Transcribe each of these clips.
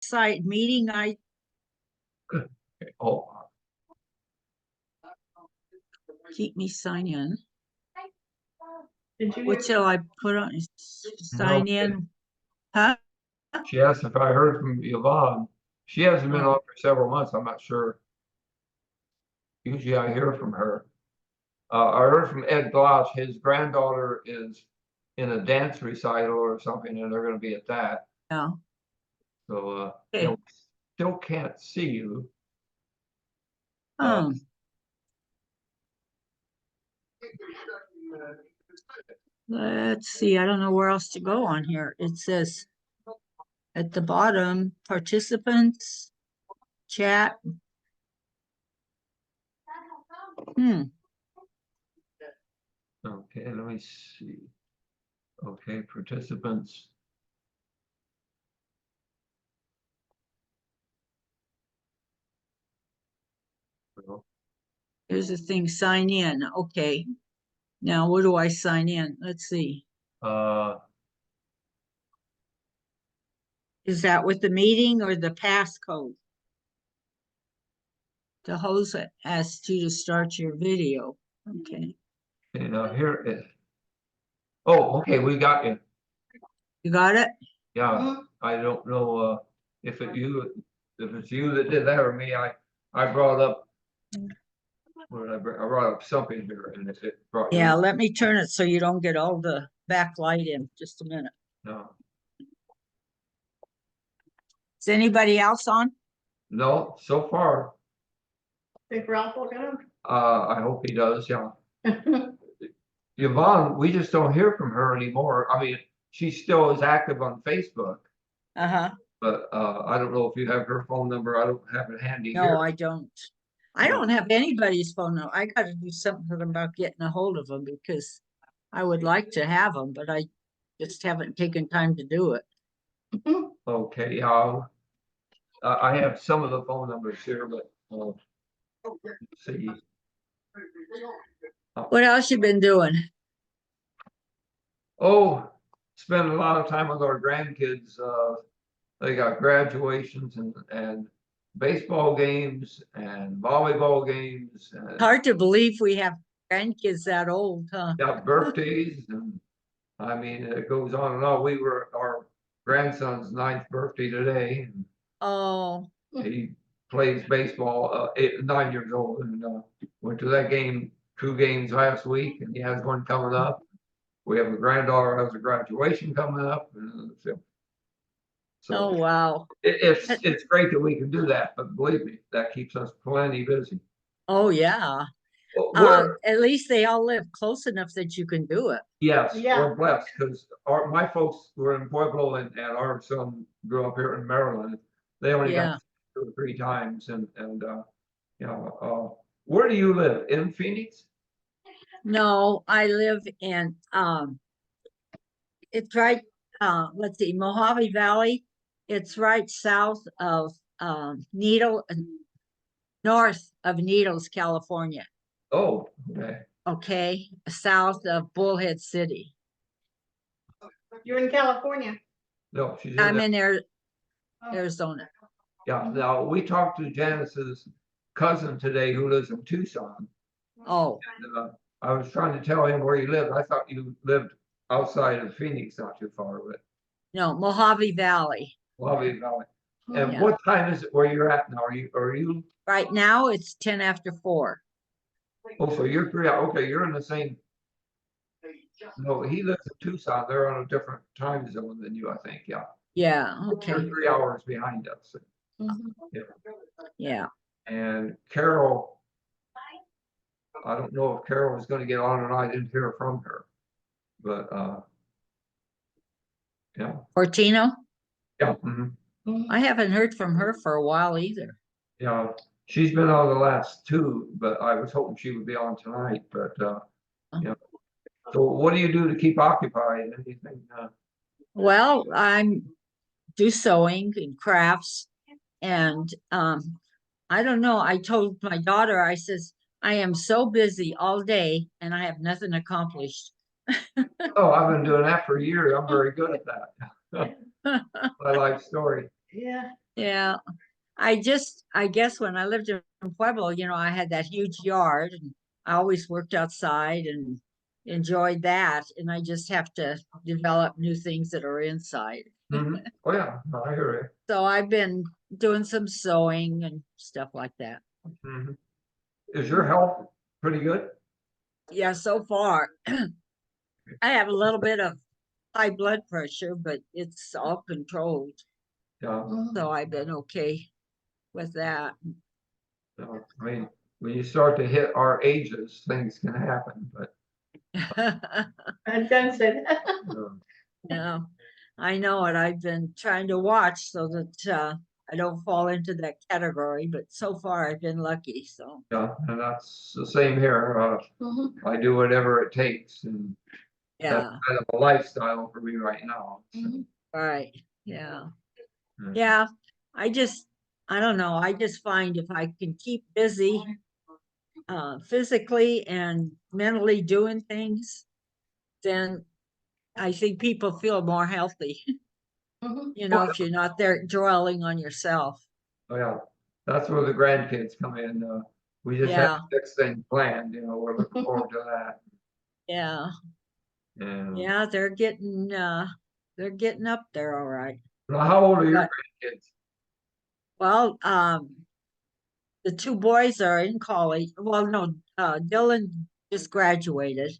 site meeting, Okay. Oh, keep me sign in. Did you What hear? shall I put on? Sign in? Huh? she asked if I heard from Yvonne. She hasn't been Oh. on for several months. I'm not sure. Usually I hear from her. I heard from Ed Glauch. His granddaughter is in a dance recital or something, and they're going to be at that. Yeah. So, Okay. you know, still can't see you. Uh, Let's see. I don't know where else to go on here. It says at the bottom, participants, chat. Okay, let me see. Okay, participants. Well, There's a thing, sign in. Okay. Now, where do I sign in? Let's see. Is that with the meeting or the passcode? The host asks you to start your video. Okay. you know, here it. Oh, okay, we got you. You got it? Yeah, I don't know if it's you that did that or me. I brought up. What did I bring? I brought up something here, and it brought you. Yeah, let me turn it so you don't get all the backlight in. Just a minute. No, Is anybody else on? no. So far, Think Ralph will get him? I hope he does. Yeah, Yvonne, we just don't hear from her anymore. I mean, she still is active on Facebook, Uh-huh. but I don't know if you have her phone number. I don't have it handy No, here. I don't. I don't have anybody's phone number. I gotta do something about getting a hold of them because I would like to have them, but I just haven't taken time to do it. Okay, yeah. I have some of the phone numbers here, but let's see. What else you been doing? Oh, spend a lot of time with our grandkids. They got graduations and baseball games and volleyball games and Hard to believe we have grandkids that old, huh? got birthdays. And I mean, it goes on and on. We were our grandson's 9th birthday today. And Oh, he plays baseball, 9 years old, and went to that game, 2 games last week, and he has one coming up. We have a granddaughter has a graduation coming up, and so oh, wow. it's great that we can do that, but believe me, that keeps us plenty busy. Oh, yeah. We're, At least they all live close enough that you can do it. yes, Yeah. we're blessed because my folks were in Pueblo and our son grew up here in Maryland. They only Yeah. got 2 or 3 times, and you know, where do you live? In Phoenix? No, I live in, it's right, let's see, Mojave Valley. It's right south of, north of Needles, California. Oh, okay. Okay, south of Bullhead City. You're in California. No, she's in I'm there. in Oh. Arizona. Yeah. Now we talked to Janice's cousin today who lives in Tucson. Oh, And, I was trying to tell him where you lived. I thought you lived outside of Phoenix, not too far, but no, Mojave Valley. Mojave Valley. And Yeah. what time is it where you're at now? Are you? Right now it's 10 after 4. Oh, so you're 3 hours. Okay, you're in the same. No, he lives in Tucson. They're on a different time zone than you, I think. Yeah. Yeah, You're okay. 3 hours behind us. Yeah. And Carol, I don't know if Carol was going to get on or not. I didn't hear from her, but yeah, Fortino? yeah, I haven't heard from her for a while either. yeah. She's been on the last 2, but I was hoping she would be on tonight. But yeah. So what do you do to keep occupied? Anything? Well, I'm do sewing and crafts, and I don't know. I told my daughter, I says, I am so busy all day and I have nothing accomplished. Oh, I've been doing that for years. I'm very good at that. My life story. Yeah. Yeah, I guess when I lived in Pueblo, I had that huge yard and I always worked outside and enjoyed that. And I just have to develop new things that are inside. Mhm. Oh, yeah, no, I hear So I've been doing some sewing and stuff like that. you. Mhm. Is your health pretty good? Yeah, so far I have a little bit of high blood pressure, but it's all controlled. Yeah, So I've been okay with that. no, I mean, when you start to hit our ages, things can happen, but, And Jen said, um, Yeah, I know it. I've been trying to watch so that I don't fall into that category, but so far I've been lucky. So yeah, and that's the same here. Mhm. I do whatever it takes, and that's yeah, kind of a lifestyle for me right now. So, Mhm. right. Yeah. mm, Yeah. I just I don't know. I just find if I can keep busy physically and mentally doing things, then I think people feel more healthy, Mhm. if you're not there dwelling on yourself. oh, yeah, that's where the grandkids come in. We just have Yeah. next thing planned, we're looking forward to that. Yeah. And Yeah, they're getting up there all right. now, how old are your But grandkids? well, the two boys are in college. Well, no, Dylan just graduated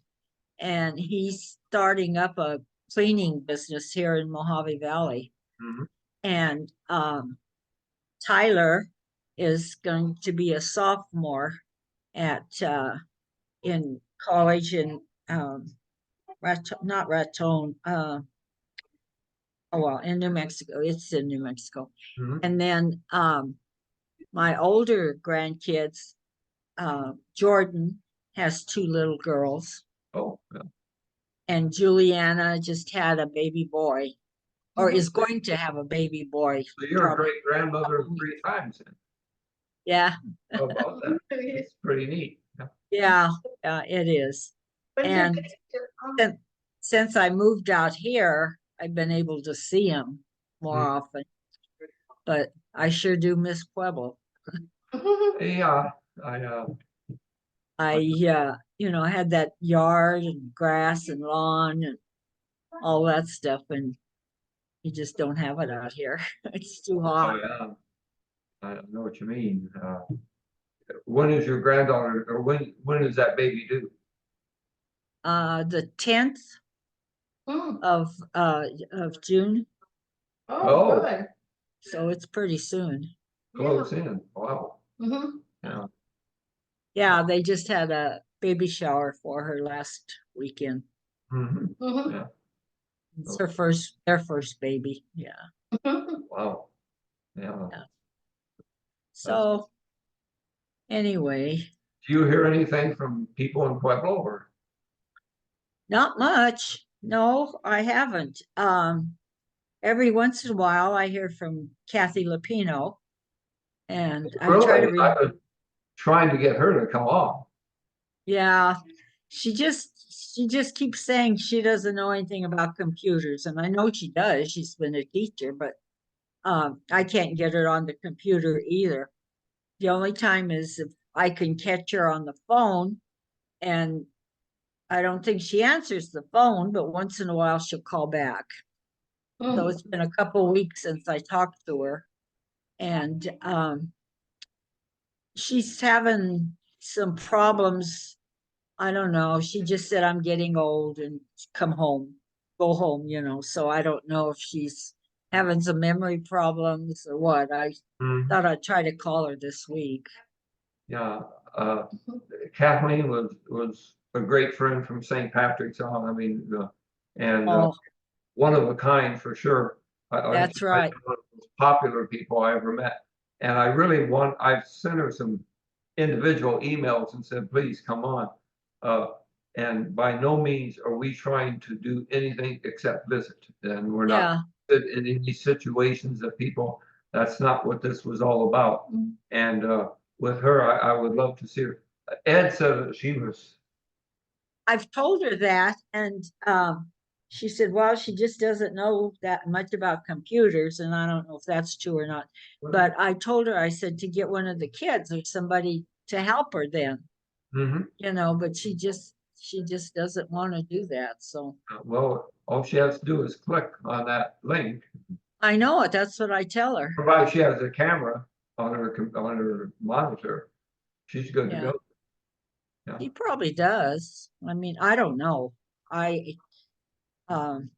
and he's starting up a cleaning business here in Mojave Valley. Mhm. And Tyler is going to be a sophomore at in college in not Raton, oh well, in New Mexico. It's in New Mexico. Mhm. And then my older grandkids, Jordan has two little girls, Oh, yeah. and Juliana just had a baby boy, or Mhm. is going to have a baby boy. So you're a Probably. great grandmother 3 times then. Yeah, How about that? It's pretty neat. Yeah. yeah, it is. When's your And picture? since I moved out here, I've been able to see him more Mm. often. But I sure do miss Pueblo. Yeah, I, I had that yard and grass and lawn and all that stuff, and you just don't have it out here. It's too oh, hot. yeah, I know what you mean. When is your granddaughter, or when is that baby due? The 10th Mm. of June, Oh, Oh, good. so it's pretty soon. close in. Wow. Mhm. Yeah. Yeah, they just had a baby shower for her last weekend. Mhm. Mhm. Yeah. It's Oh, their first baby. Yeah. Mhm. wow. Yeah. Yeah. That's, So anyway, do you hear anything from people in Pueblo or? not much. No, I haven't. Every once in a while I hear from Kathy Lapino, and I try to Really? read. I've been trying to get her to come on. Yeah, she just keeps saying she doesn't know anything about computers, and I know she does. She's been a teacher, but I can't get her on the computer either. The only time is if I can catch her on the phone, and I don't think she answers the phone, but once in a while she'll call back. So Mm. it's been a couple weeks since I talked to her, and she's having some problems. I don't know. She just said, I'm getting old and come home, go home. So I don't know if she's having some memory problems or what. I Mhm. thought I'd try to call her this week. Yeah. Uh, Kathleen was a great friend from St. Patrick's on. I mean, and Oh, one of a kind for sure. She's that's right. one of the most popular people I ever met. And I've sent her some individual emails and said, please come on. Uh, and by no means are we trying to do anything except visit. And we're not Yeah. in any situations of people. That's not what this was all about. Mm. And with her, I would love to see her. Ed said that she was, I've told her that. And she said, well, she just doesn't know that much about computers, and I don't know if that's true or not. But I told her, I said, to get one of the kids or somebody to help her then, Mhm. but she just doesn't want to do that. So Well, all she has to do is click on that link, I know it. That's what I tell her. provided she has a camera on on her monitor, she's good to Yeah. go. He probably does. I mean, I don't know. I, um,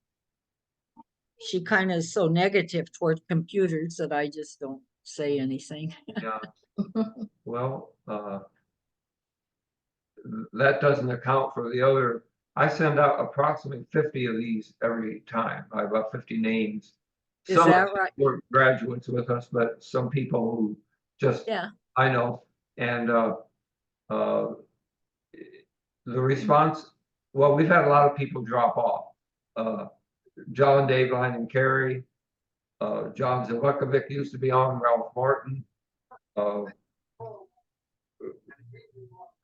she kind of is so negative toward computers that I just don't say anything. Yeah, well, that doesn't account for the other. I send out approximately 50 of these every time. I have about 50 names. Is Some of that them right? were graduates with us, but some people who just, Yeah. I know. And uh, the response, well, we've had a lot of people drop off. Uh, John, Dave, Line, and Carrie. John Zivkovic used to be on, Ralph Martin. Uh,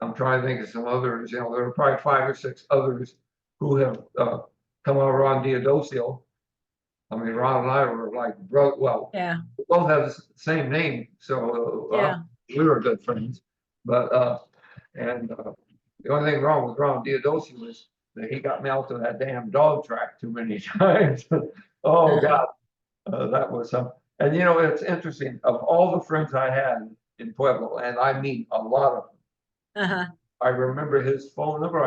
I'm trying to think of some others, there are probably 5 or 6 others who have come over on Diodosio. I mean, Ron and I were like, bro, well, Yeah. we both have the same name, so Yeah. we were good friends. But the only thing wrong with Ron Diodosio was that he got me out to that damn dog track too many times. Oh God, that was some. And it's interesting. Of all the friends I had in Pueblo, and I mean a lot of them, Uh-huh. I remember his phone number.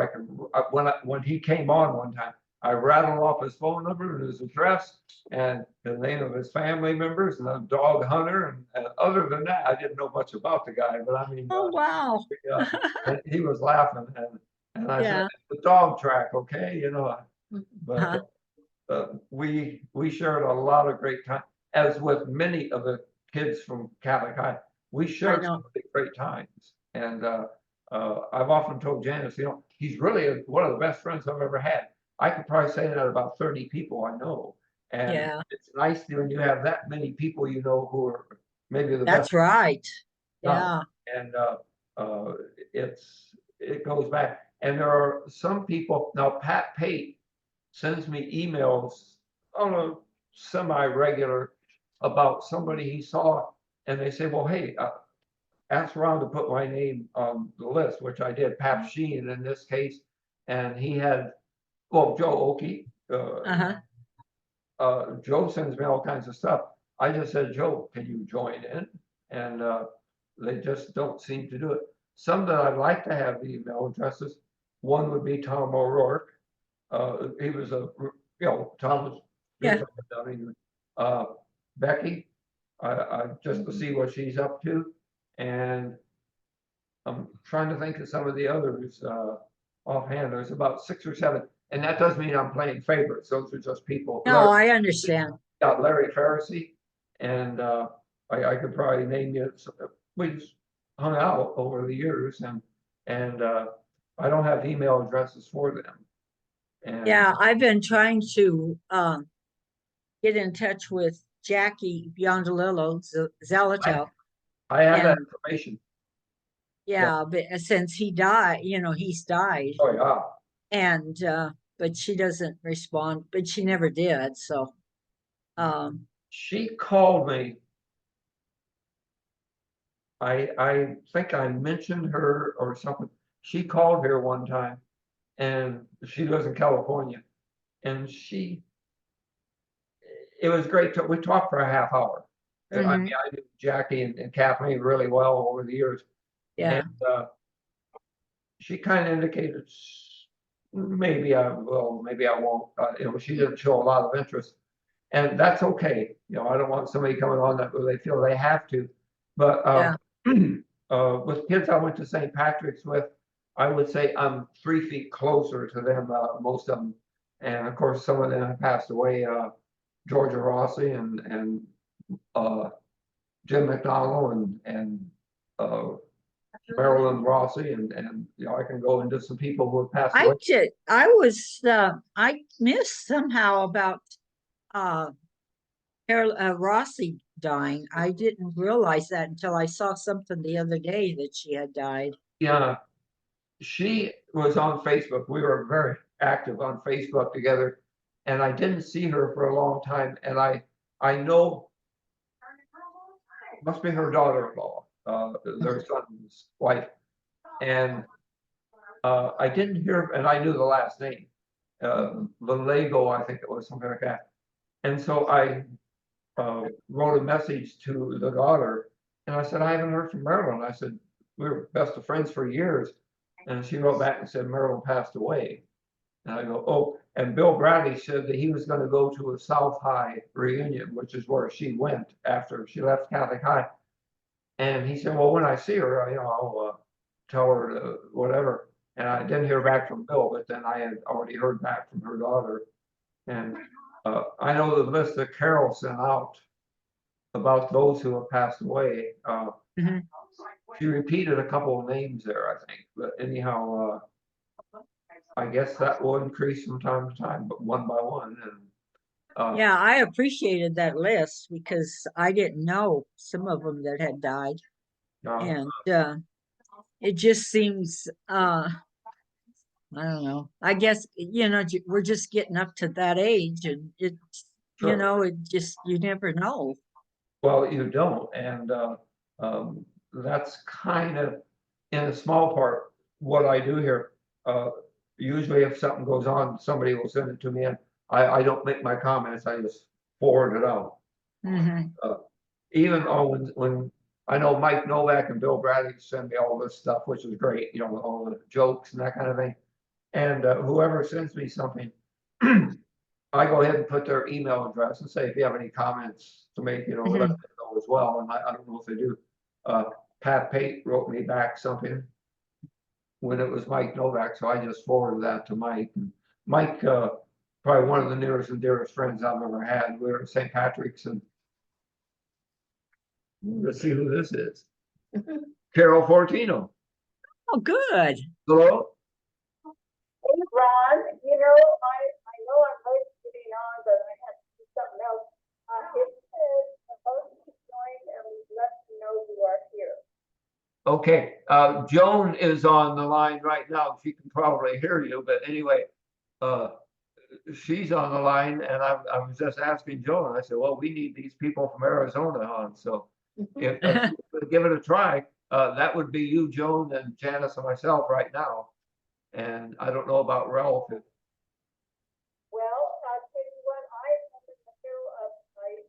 When he came on one time, I rattled off his phone number and his address and the name of his family members and a dog hunter. And other than that, I didn't know much about the guy. But I mean, Oh, wow. and he was laughing and I said, Yeah. the dog track, okay, But Uh-huh. we shared a lot of great time, as with many of the kids from Catholic High. We shared some know. really great times, and I've often told Janice, he's really one of the best friends I've ever had. I could probably say that about 30 people I know, and Yeah. it's nice when you have that many people who are maybe the best. That's right. Yeah, Yeah. and uh, it goes back, and there are some people now. Pat Pate sends me emails on a semi-regular about somebody he saw, and they say, "Well, hey, ask Ron to put my name on the list," which I did. Pap Sheen in this case, and he had, well, Joe Oakey. Uh-huh. Joe sends me all kinds of stuff. I just said, Joe, can you join in? And they just don't seem to do it. Some that I'd like to have the email addresses. One would be Tom O'Rourke. He was Tom was Yeah. uh, Becky, I just to see what she's up to. And I'm trying to think of some of the others offhand. There's about 6 or 7, and that doesn't mean I'm playing favorites. Those are just people. No, I understand. Got Larry Pharisee, and I could probably name you. We just hung out over the years, and I don't have email addresses for them. And Yeah, I've been trying to get in touch with Jackie Biondolillo Zelato. I have that And information. yeah, but since he died, he's died. Oh yeah. And but she doesn't respond, but she never did. So She called me. I think I mentioned her or something. She called here one time, and she lives in California, and it was great. We talked for a half hour. And I mean, I knew Jackie and Kathleen really well over the years, yeah. and she kind of indicated maybe I will, maybe I won't. She didn't show a lot of interest, and that's okay. I don't want somebody coming on that they feel they have to. But Yeah. with kids I went to St. Patrick's with, I would say I'm 3 feet closer to them, most of them, and of course some of them have passed away. Georgia Rossi and Jim McDonald and uh, Marilyn Rossi and I can go into some people who have passed away. I missed somehow about uh Rossi dying. I didn't realize that until I saw something the other day that she had died. Yeah, she was on Facebook. We were very active on Facebook together. and I didn't see her for a long time, and I know must be her daughter-in-law, their son's wife, and I didn't hear, and I knew the last name, Valego, I think it was, something like that. And so I wrote a message to the daughter, and I said, I haven't heard from Marilyn. I said, we were best of friends for years. And she wrote back and said, Marilyn passed away. And I go, oh, and Bill Bradley said that he was going to go to a South High reunion, which is where she went after she left Catholic High. And he said, well, when I see her, I'll tell her to whatever. And I didn't hear back from Bill, but then I had already heard back from her daughter. And I know the list that Carol sent out about those who have passed away. Mhm. She repeated a couple of names there, I think. But anyhow, I guess that will increase from time to time, but one by one. And Yeah, I appreciated that list because I didn't know some of them that had died. And it just seems, I don't know. I guess, we're just getting up to that age and Sure. it just, you never know. well, you don't, and that's kind of in a small part what I do here. Usually, if something goes on, somebody will send it to me, and I don't make my comments. I just forward it out. Mhm. Even when I know Mike Novak and Bill Bradley send me all this stuff, which is great, all the jokes and that kind of thing. And whoever sends me something, I go ahead and put their email address and say, if you have any comments to make, let Mhm. them know as well. And I don't know if they do. Pat Pate wrote me back something when it was Mike Novak, so I just forwarded that to Mike. And Mike, probably one of the nearest and dearest friends I've ever had. We were at St. Patrick's, and let's see who this is. Carol Fortino. Oh, good. Hello? Hey, Ron, I know I'm late getting on, but I have to do something else. It says supposed to join and let you know you are here. Okay, Joan is on the line right now. She can probably hear you, but anyway, she's on the line, and I was just asking Joan. I said, well, we need these people from Arizona on, so if you could give it a try, that would be you, Joan, and Janice and myself right now. And I don't know about Ralph. Well, I'll tell you what, I am in the middle of, I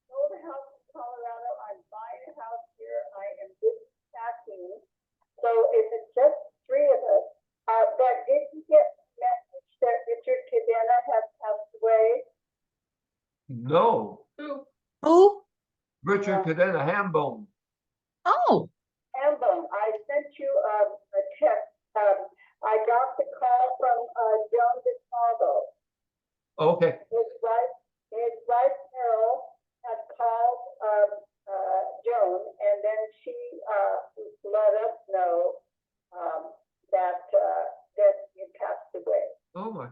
sold a house in Colorado. I'm buying a house here. I am busy packing. So if it's just three of us, but did you get the message that Richard Cadena has passed away? No, Who? Richard Cadena, Hambone. Oh, Ambone, I sent you a text. I got the call from Joan DeSalvo. Okay, His wife Carol had called Joan, and then she let us know that you passed away. oh my,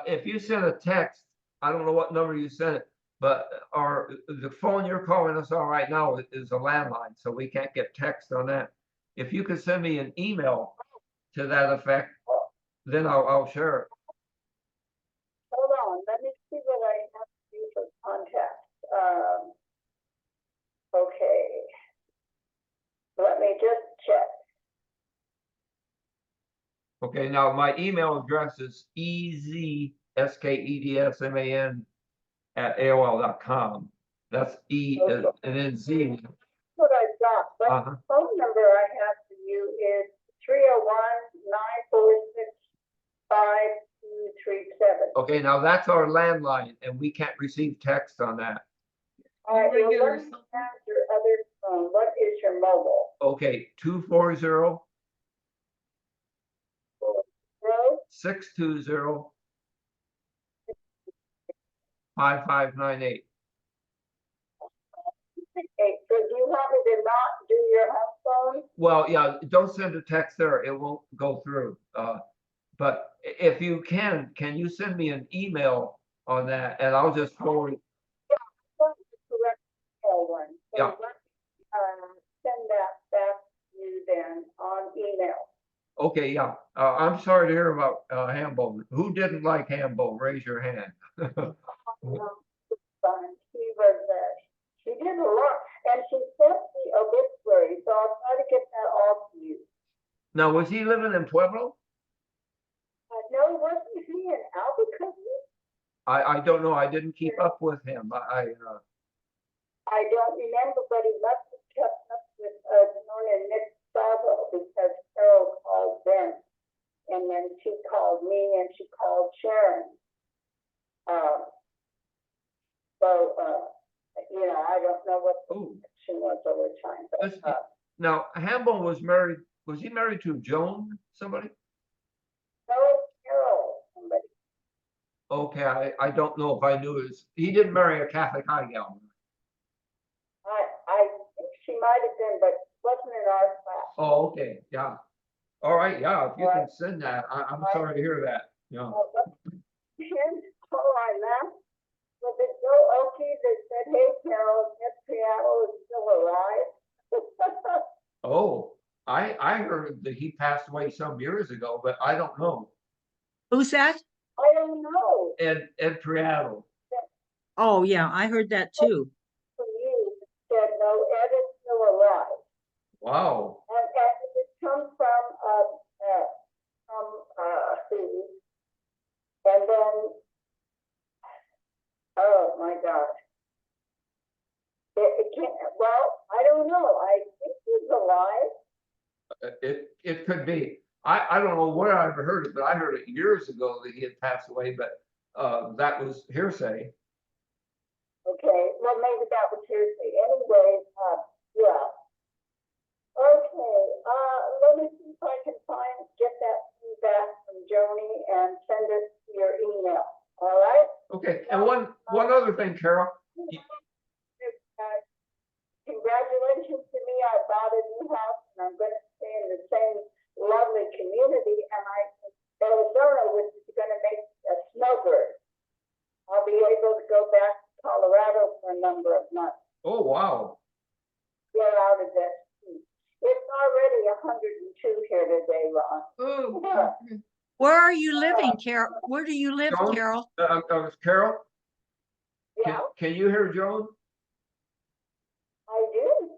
if you send a text, I don't know what number you sent it, but the phone you're calling us on right now is a landline, so we can't get text on that. If you could send me an email to that effect, then I'll share it. Hold on, let me see what I have to do for contact. Okay, let me just check. Okay, now my email address is ezskedsman@aol.com. That's and then Z. That's what I've got, but Uh-huh. the phone number I have for you is 301-946-5237. Okay, now that's our landline, and we can't receive text on that. All right, well, let me ask your other phone. What is your mobile? Okay, 240 Rose? 620 5598. Okay, so do you want me to not do your home phone? Well, yeah, don't send a text there. It won't go through. But if you can you send me an email on that, and I'll just forward. Yeah, I want the correct email one. So Yeah. let me send that back to you then on email. Okay, yeah. I'm sorry to hear about Hambone. Who didn't like Hambone? Raise your hand. Fun. She did a lot, and she sent the obituary, so I'll try to get that all to you. Now, was he living in Pueblo? No, wasn't he in Albuquerque? I don't know. I didn't keep up with him. I don't remember, but he must have kept up with Nona and Nick Savo because Carol called them. And then she called me and she called Sharon. I don't know what the Oh, connection was over time, Let's see. but, now Hambone was married. Was he married to Joan? Somebody? no, Carol, somebody. Okay, I don't know if I knew his. He didn't marry a Catholic high gal. I think she might have been, but wasn't in our class. Oh, okay, yeah. All right, yeah. If you All can right. send that, I'm sorry to hear that. Yeah. And so I laughed. Was it Joe Oakey that said, "Hey, Carol, Miss Seattle is still alive"? Oh, I heard that he passed away some years ago, but I don't know. Who's that? I don't know. Ed Priato. Oh, yeah, I heard that too. From you said, "No, Ed is still alive." Wow. And it comes from who? And then, oh my God. It can't, well, I don't know. I think he's alive. It could be. I don't know where I ever heard it, but I heard it years ago that he had passed away, but that was hearsay. Okay, well, maybe that was hearsay. Anyway, yeah. Okay, let me see if I can get that feedback from Joni and send it to your email. All right? Okay, and one other thing, Carol. Congratulations to me. I bought a new house and I'm going to stay in the same lovely community. And Arizona, which is going to make a snowbird. I'll be able to go back to Colorado for a number of months. Oh, wow. Get out of this heat. It's already 102 here today, Ron. Oh, Where are you living, Carol? Where do you live, Joan? Carol? Carol, Yeah, can you hear Joan? I do.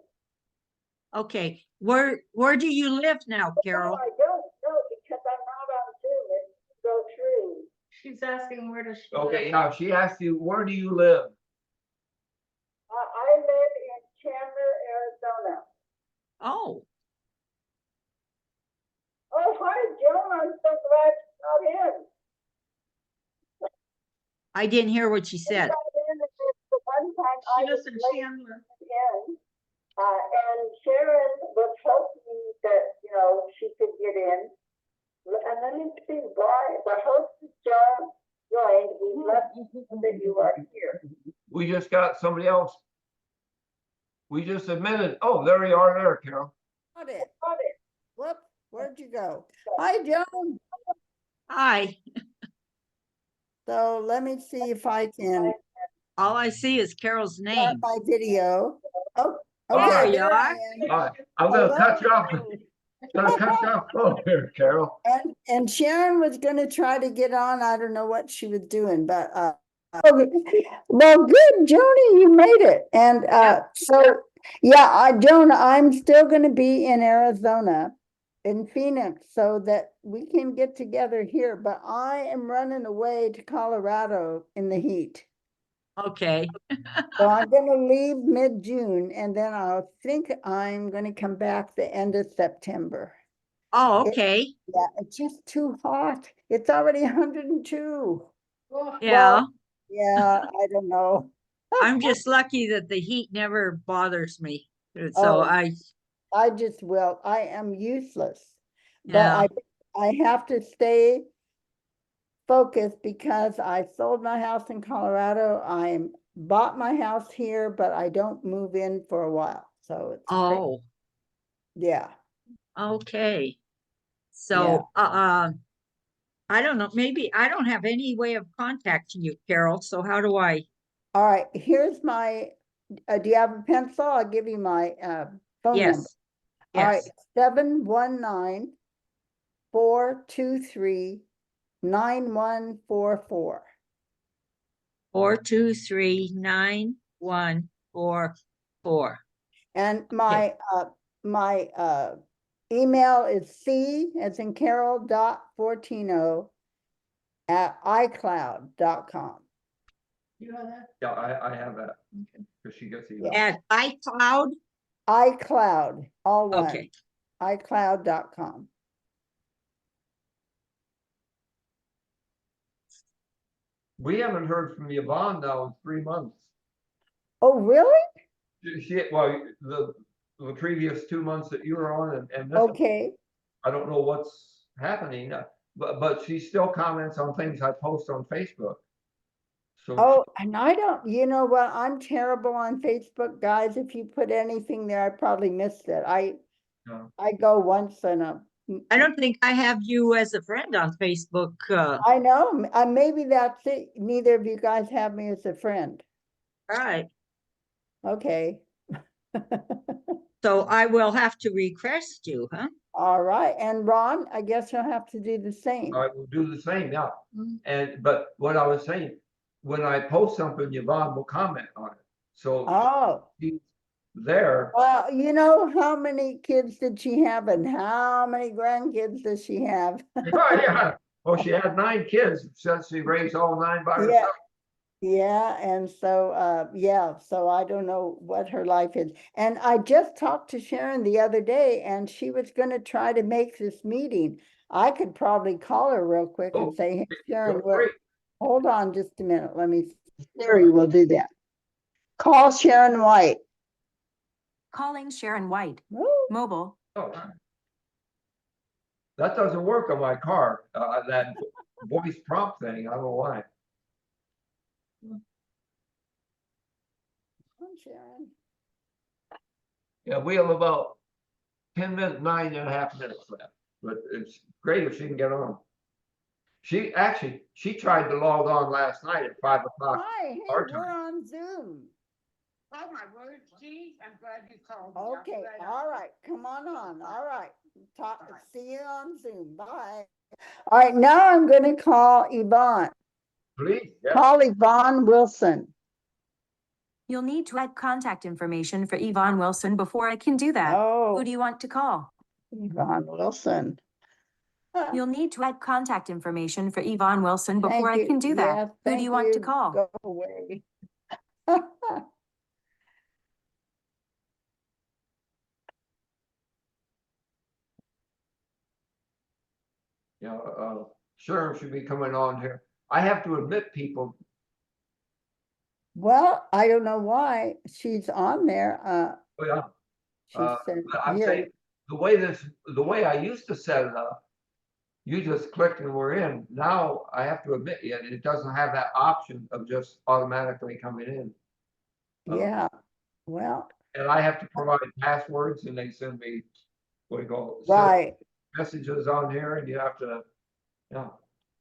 Okay, where do you live now, Carol? No, I don't know because I'm not on Zoom. It's go through. she's asking where does she Okay, live? now she asked you, where do you live? I live in Chandler, Arizona. Oh, Oh, hi, Joan. I'm so glad you got in. I didn't hear what she said. The one time I She was lives in late Chandler. in, and Sharon was hoping that, she could get in. And let me see why. The host is joined. We left that you are here. We just got somebody else. We just admitted, oh, there you are there, Carol. Got it. Got it. Whoop, where'd you go? Hi, Joan. Hi, So let me see if I can all I see is Carol's start name. my video. Oh, All okay, right. there I am. All right, I'm gonna cut you off. Hello. Gonna cut you off oh, here, Carol. And Sharon was gonna try to get on. I don't know what she was doing, but well, good, Joni, you made it. And so yeah, Joan, I'm still gonna be in Arizona, in Phoenix, so that we can get together here, but I am running away to Colorado in the heat. Okay, So I'm gonna leave mid-June and then I'll think I'm gonna come back the end of September. oh, okay, Yeah, it's just too hot. It's already 102. Oh, yeah. Yeah, I don't know. I'm just lucky that the heat never bothers me. So Oh. I am useless. Yeah. But I have to stay focused because I sold my house in Colorado. I bought my house here, but I don't move in for a while. So it's crazy. Oh, Yeah. okay. So, I don't know, maybe I don't have any way of contacting you, Carol. So how do I? All right, here's my, do you have a pencil? I'll give you my phone number. Yes, All right, yes. 719 423-9144. 423-9144. And my email is C as in Carol .14@icloud.com. You know that? Yeah, I have that. Cause she gets email. At iCloud, iCloud, all one, okay. iCloud.com. We haven't heard from Yvonne now in 3 months. Oh, really? Well, the previous 2 months that you were on and this, Okay. I don't know what's happening, but she still comments on things I post on Facebook. So Oh, and I don't, you know what? I'm terrible on Facebook, guys. If you put anything there, I probably missed it. No. I go once in a, I don't think I have you as a friend on Facebook. I know, maybe that's it. Neither of you guys have me as a friend. All right. Okay. So I will have to request you, huh? All right. And Ron, I guess you'll have to do the same. I will do the same, yeah. Mhm. But what I was saying, when I post something, Yvonne will comment on it. So Oh, she's there. well, you know, how many kids did she have and how many grandkids does she have? Oh, yeah. Well, she had 9 kids, since she raised all 9 by Yeah. herself. Yeah, and so, yeah, so I don't know what her life is. And I just talked to Sharon the other day and she was gonna try to make this meeting. I could probably call her real quick and Oh, say, hey, Sharon, Feel free. hold on just a minute. Let me, Siri will do that. Call Sharon White. Calling Sharon White. Oh, Mobile. Oh, that doesn't work on my car, that voice prompt thing, I don't know why. Sharon. Yeah, we have about 10 minutes, 9.5 minutes left, but it's great if she can get on. She tried to log on last night at 5 o'clock. Hi, hey, our we're time. on Zoom. Oh, my word, gee, I'm glad you called. me. I'm Okay, glad all right, come on. All right, see you on Zoom, bye. All right, now I'm gonna call Yvonne, Please, yeah. call Yvonne Wilson. You'll need to add contact information for Yvonne Wilson before I can do that. Oh, Who do you want to call? Yvonne Wilson. You'll need to add contact information for Yvonne Wilson before Thank I can you. do that. Yes, Who do thank you want to you. call? Go away. Yeah, Sharon should be coming on here. I have to admit, people, Well, I don't know why she's on there. oh, yeah, She said, but I'm here, saying, the way I used to set it up, you just clicked and we're in. Now I have to admit, it doesn't have that option of just automatically coming in. yeah, well, And I have to provide passwords and they send me, what do you call it? right. Messages on here and you have to, yeah.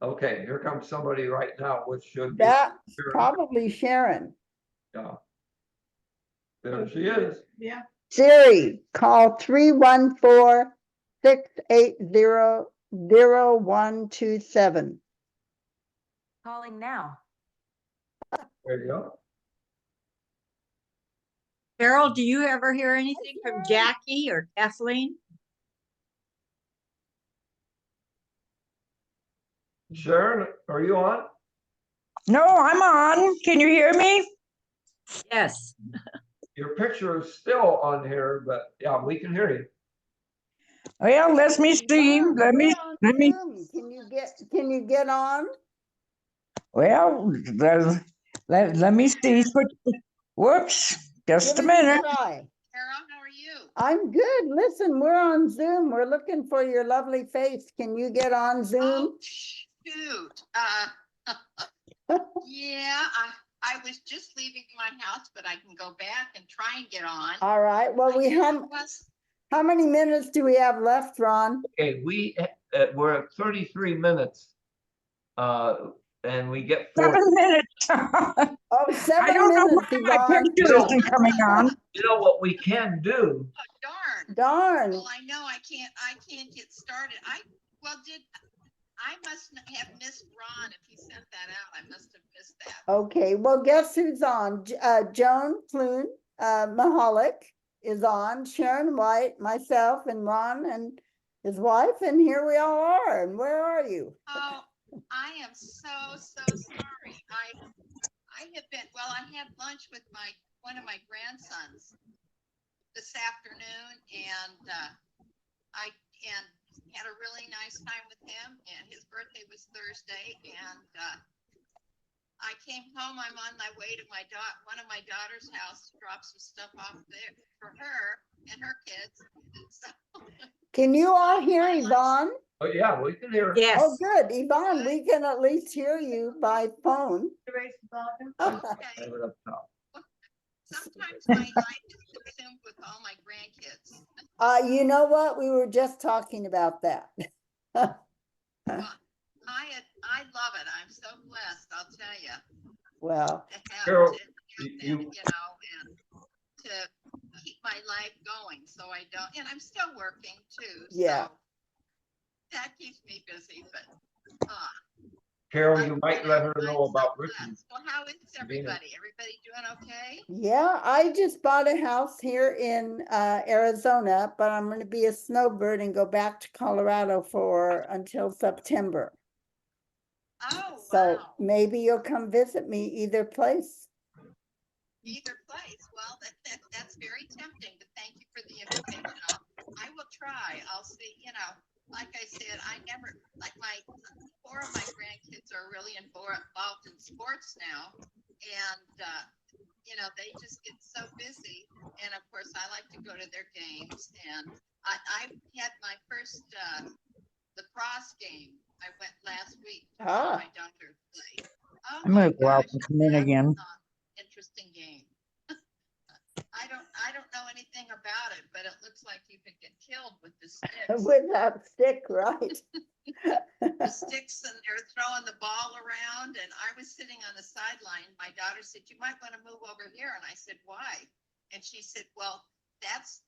Okay, here comes somebody right now, which should be, That's Sharon. probably Sharon. Yeah. There she is. Yeah. Siri, call 314-680-0127. Calling now. There you go. Carol, do you ever hear anything from Sharon. Jackie or Kathleen? Sharon, are you on? No, I'm on. Can you hear me? Yes. Your picture is still on here, but yeah, we can hear you. Well, let me see. Yvonne, Let me, we're on let me, Zoom. Can you get on? well, let me see. Whoops, just a Give us minute. try. Carol, how are you? I'm good. Listen, we're on Zoom. We're looking for your lovely face. Can you get on Zoom? Oh, shoot. Yeah, I was just leaving my house, but I can go back and try and get on. All right. Well, I know it was- how many minutes do we have left, Ron? Okay, we're at 33 minutes. And we get 7 4. minutes. Oh, I 7 don't know minutes, why my Yvonne. picture isn't coming on. You know what we can do? Oh, darn. Darn. Well, I know I can't get started. Well, I must have missed Ron if he sent that out. I must have missed that. Okay, well, guess who's on? Joan Clune, Mahalik is on, Sharon White, myself and Ron and his wife, and here we all are. And where are you? Oh, I am so sorry. I have been, well, I had lunch with one of my grandsons this afternoon and I had a really nice time with him, and his birthday was Thursday, and I came home. I'm on my way to one of my daughter's house to drop some stuff off there for her and her kids. So, Can you all hear Yvonne? Oh, yeah, we can hear. Yes. Oh, good, Yvonne, we can at least hear you by phone. okay. Have it up top. Sometimes my life is consumed with all my grandkids. You know what? We were just talking about that. Well, I love it. I'm so blessed, I'll tell you. Well, To have Carol, them, and to keep my life going, so I don't, and I'm still working too. Yeah. So that keeps me busy, but, Carol, you might let her I'm know so about blessed. Richard. Well, how is everybody? Everybody doing okay? yeah, I just bought a house here in Arizona, but I'm gonna be a snowbird and go back to Colorado until September. Oh, So wow. maybe you'll come visit me either place. Either place. Well, that's very tempting, but thank you for the invitation. I will try. I'll see, like I said, like 4 of my grandkids are really involved in sports now. And, they just get so busy. And of course, I like to go to their games. And I had my first lacrosse game. I went last week to watch my daughter play. Oh, I'm gonna my go out gosh, and come in that again. was an interesting game. I don't know anything about it, but it looks like you could get killed with the sticks. With that stick, right? The sticks, and they're throwing the ball around, and I was sitting on the sideline. My daughter said, "You might want to move over here," and I said, "Why?" And she said, "Well, that's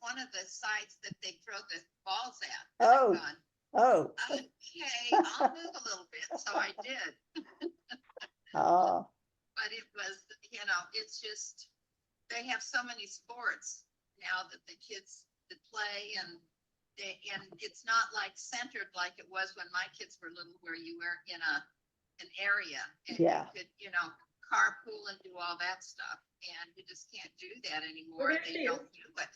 one of the sides that they throw the balls at." And Oh. I'm gone, Oh, okay, I'll move a little bit. So I did. oh, But it was, it's just, they have so many sports now that the kids that play, and it's not like centered like it was when my kids were little, where you were in an area and Yeah. you could, carpool and do all that stuff. And you just can't do that anymore. They don't do it.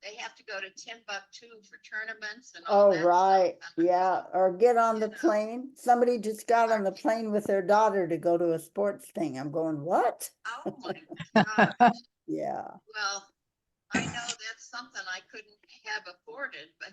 They have to go to Timbuktu for tournaments and all oh, that right, stuff. yeah, or get on the You know. plane. Somebody just got on the plane with their daughter to go to a sports thing. I'm going, what? Oh my God. Yeah, Well, I know that's something I couldn't have afforded, but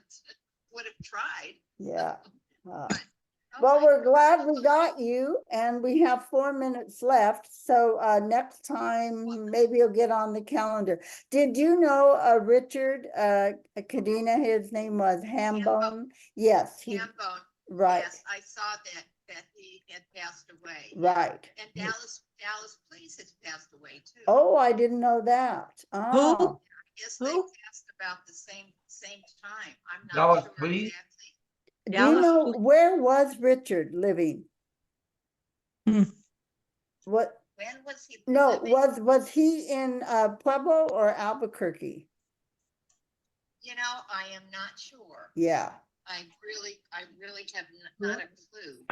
would have tried. yeah. But, oh Well, my we're glad gosh. we got you, and we have 4 minutes left. So next time, maybe you'll get on the calendar. Did you know Richard Cadena, his name was Hambone? Yes, Hambone. right, Yes, I saw that he had passed away. right. And Dallas Police has passed away too. Oh, I didn't know that. Oh, Yes, Who? they passed about the same time. I'm not Dallas sure Police? exactly. do you Dallas know Police. where was Richard living? Hmm. What? When was he No, living? was he in Pueblo or Albuquerque? I am not sure. Yeah. I really have not a clue.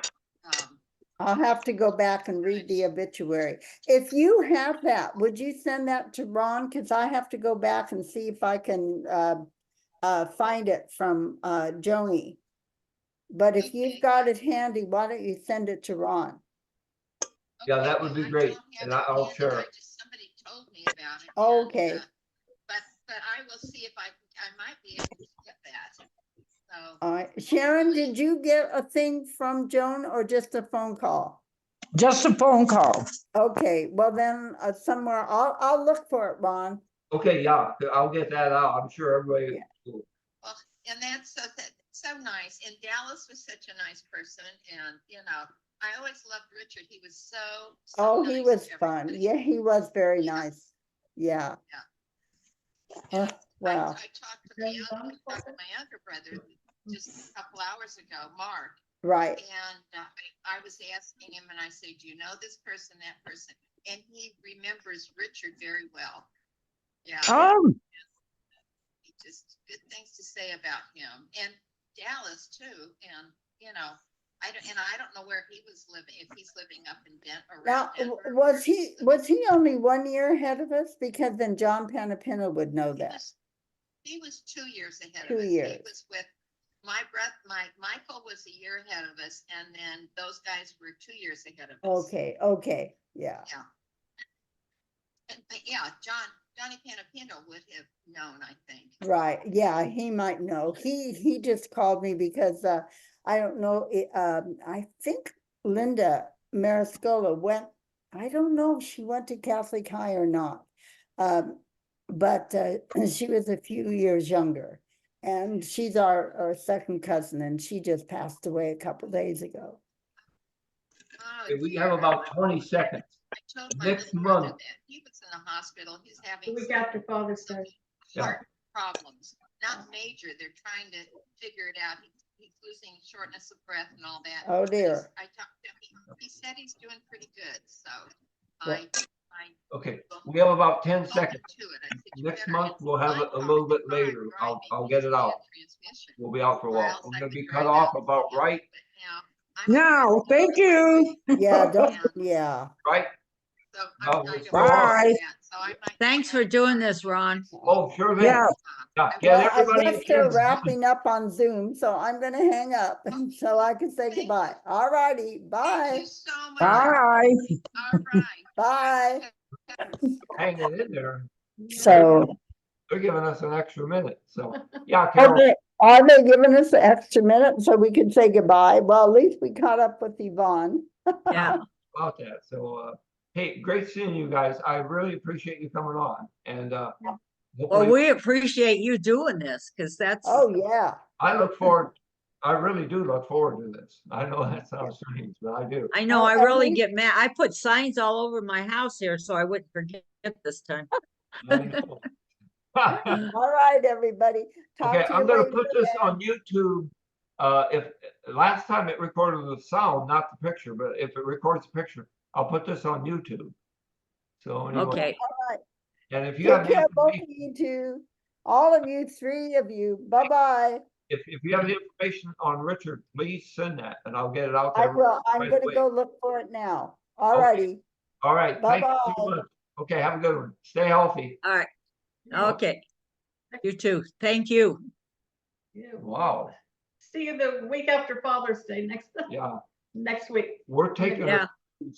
I'll have to go back and read the obituary. If you have that, would you send that to Ron? Cause I have to go back and see if I can find it from Joni. But if you've got it handy, why don't you send it to Ron? Yeah, Okay, that would be well, I great, don't have and it I'll handy. share it. Somebody told me about it. Okay. And, but I will see if I might be able to get that. So. All right, Sharon, did you get a thing from Joan or just a phone call? Just a phone call. Okay, well then somewhere, I'll look for it, Ron. Okay, yeah, I'll get that out. I'm sure everybody. Yeah. Well, and that's so nice. And Dallas was such a nice person, and I always loved Richard. He was so Oh, nice he to was fun. everybody. Yeah, he was very Yeah. nice. Yeah. And Wow. I talked to my younger brother just a couple hours ago, Mark. right. And I was asking him and I said, do you know this person, that person? And he remembers Richard very well. Yeah. Oh, He just good things to say about him and Dallas too. And, you know, I don't know where he was living, if he's living up in Now, around Denver. was he only 1 year ahead of us? Because then John Panapino would know He that. was- He was 2 years ahead 2 of us. years. He was with my Michael was a year ahead of us, and then those guys were 2 years ahead of us. Okay, yeah. Yeah. But yeah, Johnny Panapino would have known, I think. Right, yeah, he might know. He just called me because I don't know, I think Linda Mariscola went, I don't know if she went to Catholic High or not. But she was a few years younger. And she's our second cousin, and she just passed away a couple days ago. Oh, Okay, we dear. have about 20 seconds. I told my Next little brother month. that he was in the hospital. He's having The week some after Father's Day. heart problems, not major. They're trying to figure it out. He's losing shortness of breath and all that. Oh, But dear. I talked to him. He said he's doing pretty good. So Well- I Okay, we have about 10 open seconds. to it. I said, you Next better- month, it's we'll have my it a car. little bit The car I'm later. I'll driving get is it bad out. transmission, We'll be out for a or while. else We're I gonna could be drive cut off out about to him, right, but now I'm no, thank you. Yeah, don't, And- yeah. right? So Oh, I'm trying to. Bye. avoid that, so I might- Thanks for doing this, Ron. Oh, sure thing. Yeah. Yeah, I get Well, I everybody. guess they're wrapping up on Zoom, so I'm gonna hang up so I can say goodbye. All righty, Thank bye, you so much. Bye. All right. bye. Hanging in there. So, They're giving us an extra minute. So, yeah, Carol. okay, are they giving us an extra minute so we can say goodbye? Well, at least we caught up with Yvonne. Yeah. About that. So, hey, great seeing you guys. I really appreciate you coming on. And Well, hopefully, we appreciate you doing this because that's, Oh, yeah. I look forward. I really do look forward to this. I know that sounds strange, but I do. I know, Well, I at really least- get mad. I put signs all over my house here so I wouldn't forget this time. I know. All right, everybody. Talk Okay, to you I'm gonna later put this then. on YouTube. If last time it recorded the sound, not the picture, but if it records the picture, I'll put this on YouTube. So anyway, Okay, All right. and if you Take have the care, both of information, you two, all of you, 3 of you. Bye-bye. if you have the information on Richard, please send that and I'll get it out to I everybody will. I'm right gonna away. go look for it now. All Okay. righty. All right, thank you so Bye-bye. much. Okay, have a good one. Stay healthy. all right, okay. You too. Thank you. Yeah, Wow, see you the week after Father's Day, next yeah, next week. we're taking Yeah. it